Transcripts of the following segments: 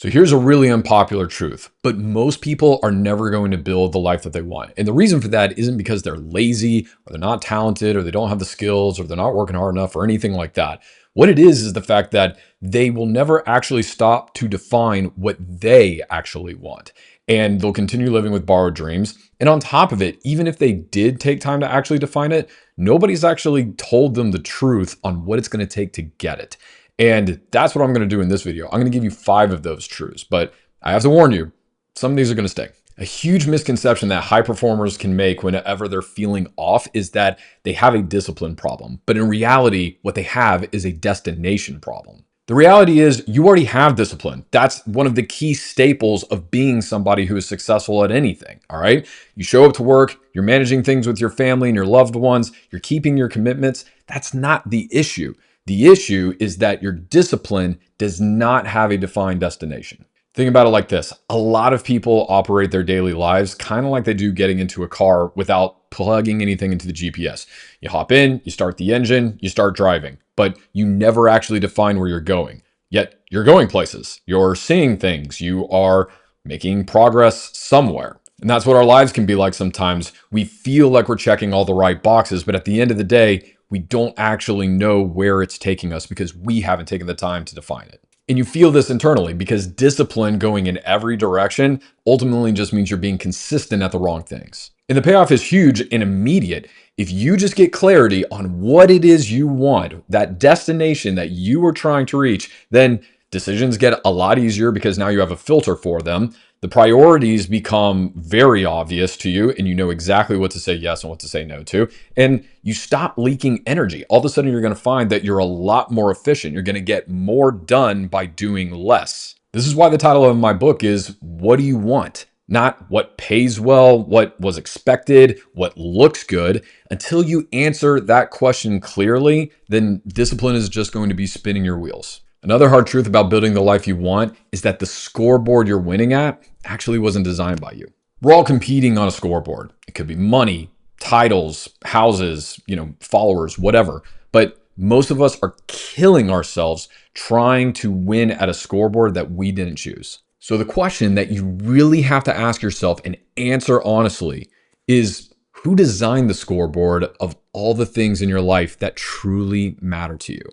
So here's a really unpopular truth, but most people are never going to build the life that they want. And the reason for that isn't because they're lazy or they're not talented or they don't have the skills or they're not working hard enough or anything like that. What it is the fact that they will never actually stop to define what they actually want. And they'll continue living with borrowed dreams. And on top of it, even if they did take time to actually define it, nobody's actually told them the truth on what it's going to take to get it. And that's what I'm going to do in this video. I'm going to give you 5 of those truths, but I have to warn you, some of these are going to stay. A huge misconception that high performers can make whenever they're feeling off is that they have a discipline problem. But in reality, what they have is a destination problem. The reality is you already have discipline. That's one of the key staples of being somebody who is successful at anything, all right? You show up to work, you're managing things with your family and your loved ones, you're keeping your commitments. That's not the issue. The issue is that your discipline does not have a defined destination. Think about it like this. A lot of people operate their daily lives kind of like they do getting into a car without plugging anything into the GPS. You hop in, you start the engine, you start driving, but you never actually define where you're going. Yet you're going places, you're seeing things, you are making progress somewhere. And that's what our lives can be like sometimes. We feel like we're checking all the right boxes, but at the end of the day, we don't actually know where it's taking us because we haven't taken the time to define it. And you feel this internally because discipline going in every direction ultimately just means you're being consistent at the wrong things. And the payoff is huge and immediate. If you just get clarity on what it is you want, that destination that you are trying to reach, then decisions get a lot easier because now you have a filter for them. The priorities become very obvious to you and you know exactly what to say yes and what to say no to. And you stop leaking energy. All of a sudden, you're going to find that you're a lot more efficient. You're going to get more done by doing less. This is why the title of my book is What Do You Want? Not what pays well, what was expected, what looks good. Until you answer that question clearly, then discipline is just going to be spinning your wheels. Another hard truth about building the life you want is that the scoreboard you're winning at actually wasn't designed by you. We're all competing on a scoreboard. It could be money, titles, houses, followers, whatever. But most of us are killing ourselves trying to win at a scoreboard that we didn't choose. So the question that you really have to ask yourself and answer honestly is, who designed the scoreboard of all the things in your life that truly matter to you?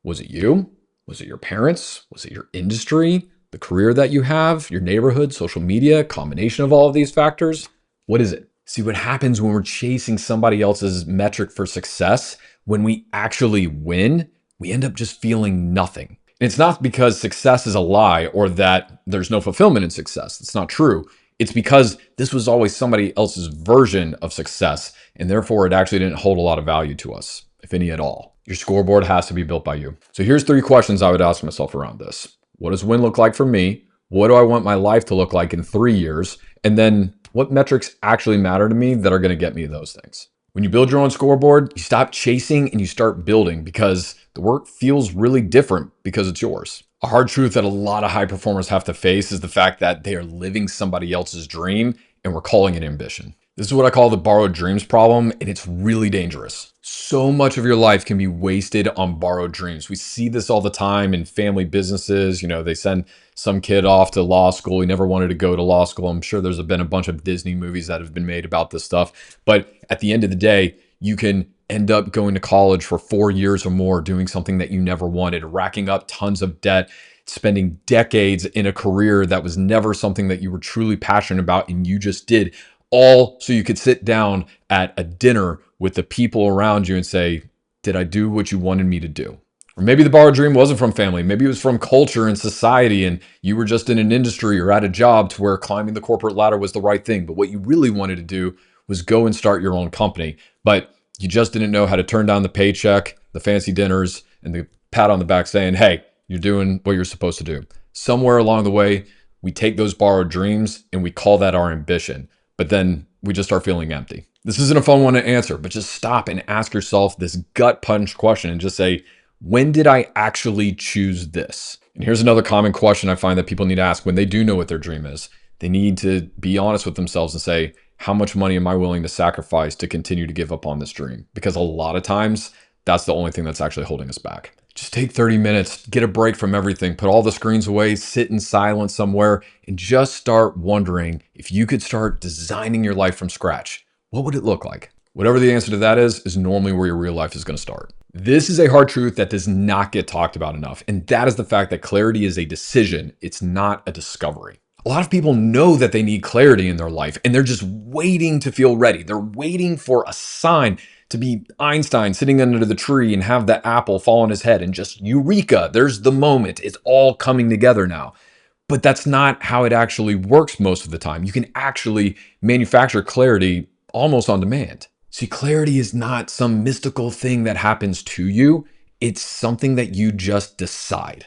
Was it you? Was it your parents? Was it your industry, the career that you have, your neighborhood, social media, combination of all of these factors? What is it? See, what happens when we're chasing somebody else's metric for success, when we actually win, we end up just feeling nothing. And it's not because success is a lie or that there's no fulfillment in success. It's not true. It's because this was always somebody else's version of success, and therefore it actually didn't hold a lot of value to us, if any at all. Your scoreboard has to be built by you. So here's 3 questions I would ask myself around this. What does win look like for me? What do I want my life to look like in 3 years? And then what metrics actually matter to me that are going to get me those things? When you build your own scoreboard, you stop chasing and you start building because the work feels really different because it's yours. A hard truth that a lot of high performers have to face is the fact that they are living somebody else's dream and we're calling it ambition. This is what I call the borrowed dreams problem, and it's really dangerous. So much of your life can be wasted on borrowed dreams. We see this all the time in family businesses. They send some kid off to law school. He never wanted to go to law school. I'm sure there's been a bunch of Disney movies that have been made about this stuff. But at the end of the day, you can end up going to college for 4 years or more, doing something that you never wanted, racking up tons of debt, spending decades in a career that was never something that you were truly passionate about and you just did, all so you could sit down at a dinner with the people around you and say, did I do what you wanted me to do? Or maybe the borrowed dream wasn't from family. Maybe it was from culture and society, and you were just in an industry or at a job to where climbing the corporate ladder was the right thing. But what you really wanted to do was go and start your own company. But you just didn't know how to turn down the paycheck, the fancy dinners, and the pat on the back saying, hey, you're doing what you're supposed to do. Somewhere along the way, we take those borrowed dreams and we call that our ambition. But then we just start feeling empty. This isn't a fun one to answer, but just stop and ask yourself this gut punch question and just say, when did I actually choose this? And here's another common question I find that people need to ask when they do know what their dream is. They need to be honest with themselves and say, how much money am I willing to sacrifice to continue to give up on this dream? Because a lot of times, that's the only thing that's actually holding us back. Just take 30 minutes, get a break from everything, put all the screens away, sit in silence somewhere, and just start wondering if you could start designing your life from scratch. What would it look like? Whatever the answer to that is normally where your real life is going to start. This is a hard truth that does not get talked about enough, and that is the fact that clarity is a decision. It's not a discovery. A lot of people know that they need clarity in their life, and they're just waiting to feel ready. They're waiting for a sign to be Einstein sitting under the tree and have the apple fall on his head and just eureka, there's the moment. It's all coming together now. But that's not how it actually works most of the time. You can actually manufacture clarity almost on demand. See, clarity is not some mystical thing that happens to you. It's something that you just decide.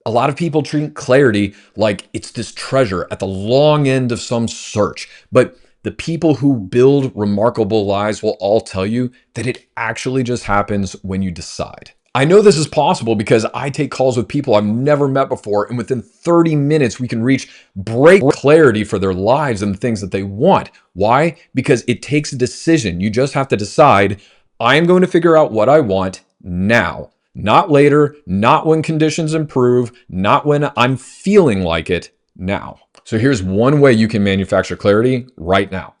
A lot of people treat clarity like it's this treasure at the long end of some search, but the people who build remarkable lives will all tell you that it actually just happens when you decide. I know this is possible because I take calls with people I've never met before, and within 30 minutes, we can reach break clarity for their lives and the things that they want. Why? Because it takes a decision. You just have to decide, I am going to figure out what I want now, not later, not when conditions improve, not when I'm feeling like it, now. So here's one way you can manufacture clarity right now.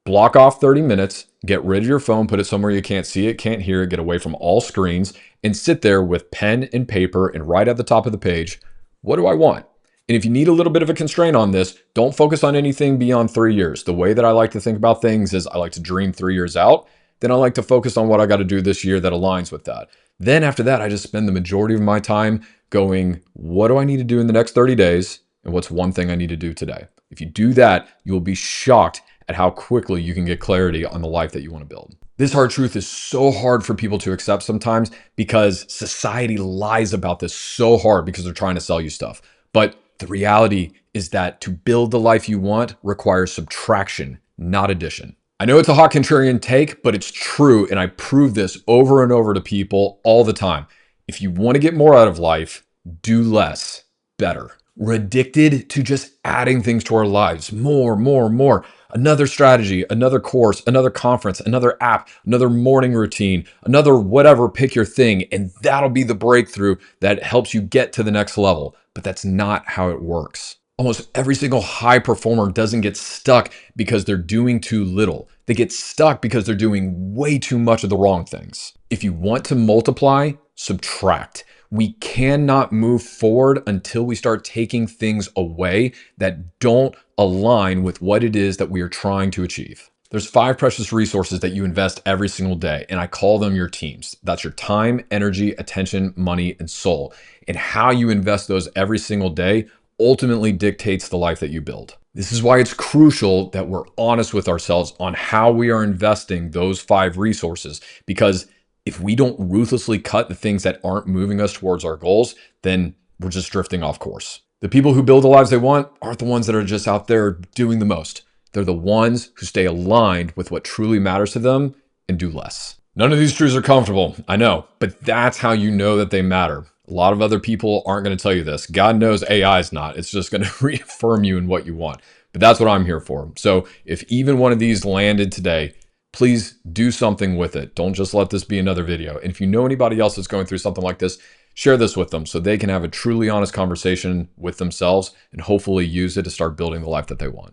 Block off 30 minutes, get rid of your phone, put it somewhere you can't see it, can't hear it, get away from all screens, and sit there with pen and paper and write at the top of the page, what do I want? And if you need a little bit of a constraint on this, don't focus on anything beyond 3 years. The way that I like to think about things is I like to dream 3 years out. Then I like to focus on what I got to do this year that aligns with that. Then after that, I just spend the majority of my time going, what do I need to do in the next 30 days? And what's one thing I need to do today? If you do that, you'll be shocked at how quickly you can get clarity on the life that you want to build. This hard truth is so hard for people to accept sometimes because society lies about this so hard because they're trying to sell you stuff. But the reality is that to build the life you want requires subtraction, not addition. I know it's a hot contrarian take, but it's true, and I prove this over and over to people all the time. If you want to get more out of life, do less, better. We're addicted to just adding things to our lives, more. Another strategy, another course, another conference, another app, another morning routine, another whatever, pick your thing, and that'll be the breakthrough that helps you get to the next level. But that's not how it works. Almost every single high performer doesn't get stuck because they're doing too little. They get stuck because they're doing way too much of the wrong things. If you want to multiply, subtract. We cannot move forward until we start taking things away that don't align with what it is that we are trying to achieve. There's 5 precious resources that you invest every single day, and I call them your teams. That's your time, energy, attention, money, and soul. And how you invest those every single day ultimately dictates the life that you build. This is why it's crucial that we're honest with ourselves on how we are investing those 5 resources, because if we don't ruthlessly cut the things that aren't moving us towards our goals, then we're just drifting off course. The people who build the lives they want aren't the ones that are just out there doing the most. They're the ones who stay aligned with what truly matters to them and do less. None of these truths are comfortable, I know, but that's how you know that they matter. A lot of other people aren't going to tell you this. God knows AI is not. It's just going to reaffirm you in what you want. But that's what I'm here for. So if even one of these landed today, please do something with it. Don't just let this be another video. And if you know anybody else that's going through something like this, share this with them so they can have a truly honest conversation with themselves and hopefully use it to start building the life that they want.